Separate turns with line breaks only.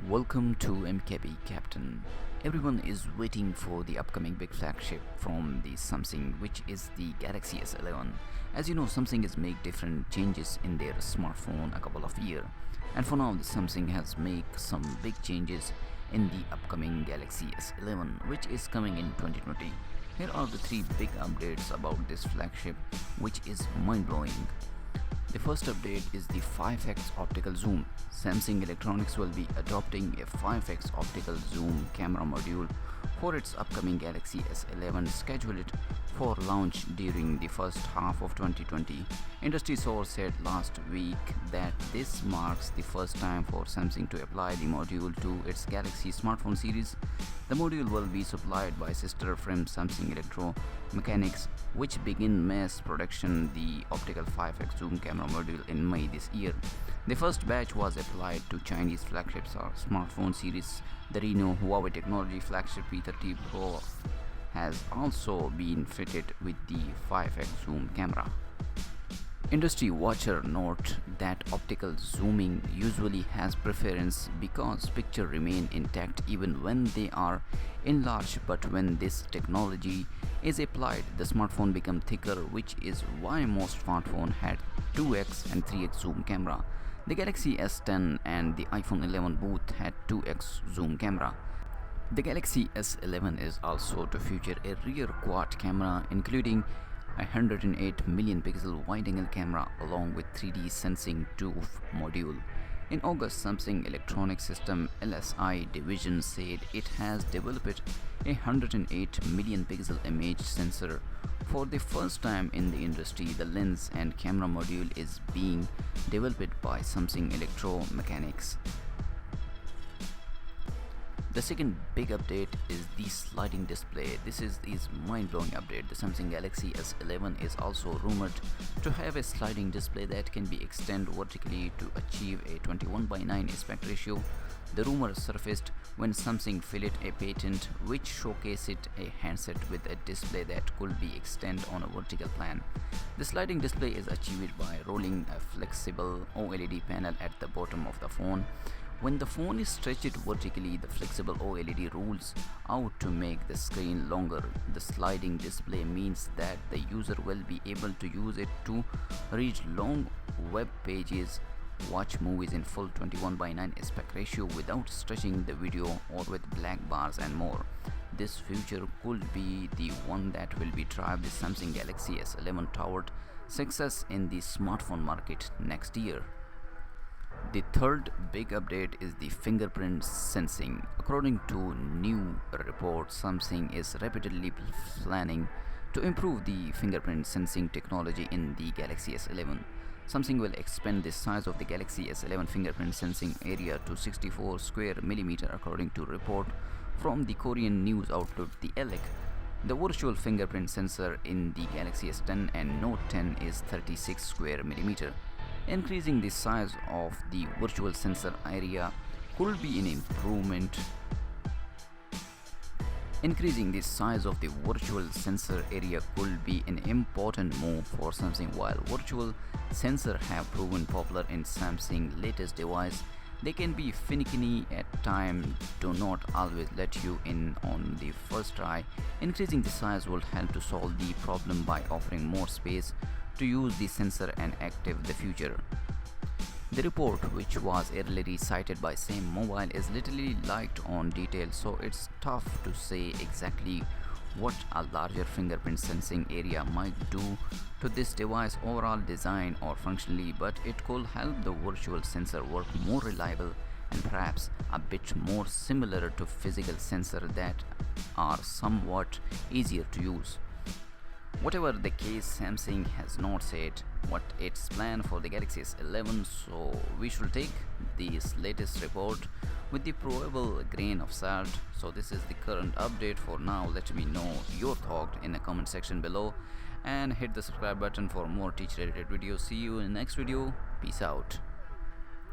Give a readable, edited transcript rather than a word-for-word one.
Welcome to MKB Captain. Everyone is waiting for the upcoming big flagship from the Samsung, which is the Galaxy S11. As you know, Samsung has made different changes in their smartphone a couple of years, and for now, the Samsung has made some big changes in the upcoming Galaxy S11, which is coming in 2020. Here are the three big updates about this flagship, which is mind-blowing. The first update is the 5x optical zoom. Samsung Electronics will be adopting a 5x optical zoom camera module for its upcoming Galaxy S11, scheduled for launch during the first half of 2020. Industry source said last week that this marks the first time for Samsung to apply the module to its Galaxy smartphone series. The module will be supplied by sister firm Samsung Electro-Mechanics, which begin mass production the optical 5x zoom camera module in May this year. The first batch was applied to Chinese flagship smartphone series. The Reno Huawei technology flagship P30 Pro has also been fitted with the 5x zoom camera. Industry watcher note that optical zooming usually has preference because pictures remain intact even when they are enlarged, but when this technology is applied, the smartphone becomes thicker, which is why most smartphones had 2x and 3x zoom camera. The Galaxy S10 and the iPhone 11 both had 2x zoom camera. The Galaxy S11 is also to feature a rear quad camera, including a 108 million pixel wide-angle camera along with 3D sensing TOF module. In August, Samsung Electronics System LSI division said it has developed a 108 million pixel image sensor. For the first time in the industry, the lens and camera module is being developed by Samsung Electro-Mechanics. The second big update is the sliding display. This is mind-blowing update. The Samsung Galaxy S11 is also rumored to have a sliding display that can be extended vertically to achieve a 21:9 aspect ratio. The rumor surfaced when Samsung filed a patent which showcased a handset with a display that could be extended on a vertical plane. The sliding display is achieved by rolling a flexible OLED panel at the bottom of the phone. When the phone is stretched vertically, the flexible OLED rolls out to make the screen longer. The sliding display means that the user will be able to use it to read long web pages, watch movies in full 21:9 aspect ratio without stretching the video, or with black bars and more. This feature could be the one that will be drive the Samsung Galaxy S11 toward success in the smartphone market next year. The third big update is the fingerprint sensing. According to new reports, Samsung is rapidly planning to improve the fingerprint sensing technology in the Galaxy S11. Samsung will expand the size of the Galaxy S11 fingerprint sensing area to 64 square millimeter, according to report from the Korean news outlet The Elec. The virtual fingerprint sensor in the Galaxy S10 and Note 10 is 36 square millimeter. Increasing the size of the virtual sensor area could be an improvement. Increasing the size of the virtual sensor area could be an important move for Samsung. While virtual sensors have proven popular in Samsung's latest device, they can be finicky at times, do not always let you in on the first try. Increasing the size will help to solve the problem by offering more space to use the sensor and active the future. The report, which was earlier cited by same mobile, is little light on details, so it's tough to say exactly what a larger fingerprint sensing area might do to this device overall design or functionally, but it could help the virtual sensor work more reliable and perhaps a bit more similar to physical sensors that are somewhat easier to use. Whatever the case, Samsung has not said what its plan for the Galaxy S11, so we should take this latest report with the probable grain of salt. So this is the current update for now. Let me know your thought in the comment section below, and hit the subscribe button for more teacher related videos. See you in the next video. Peace out.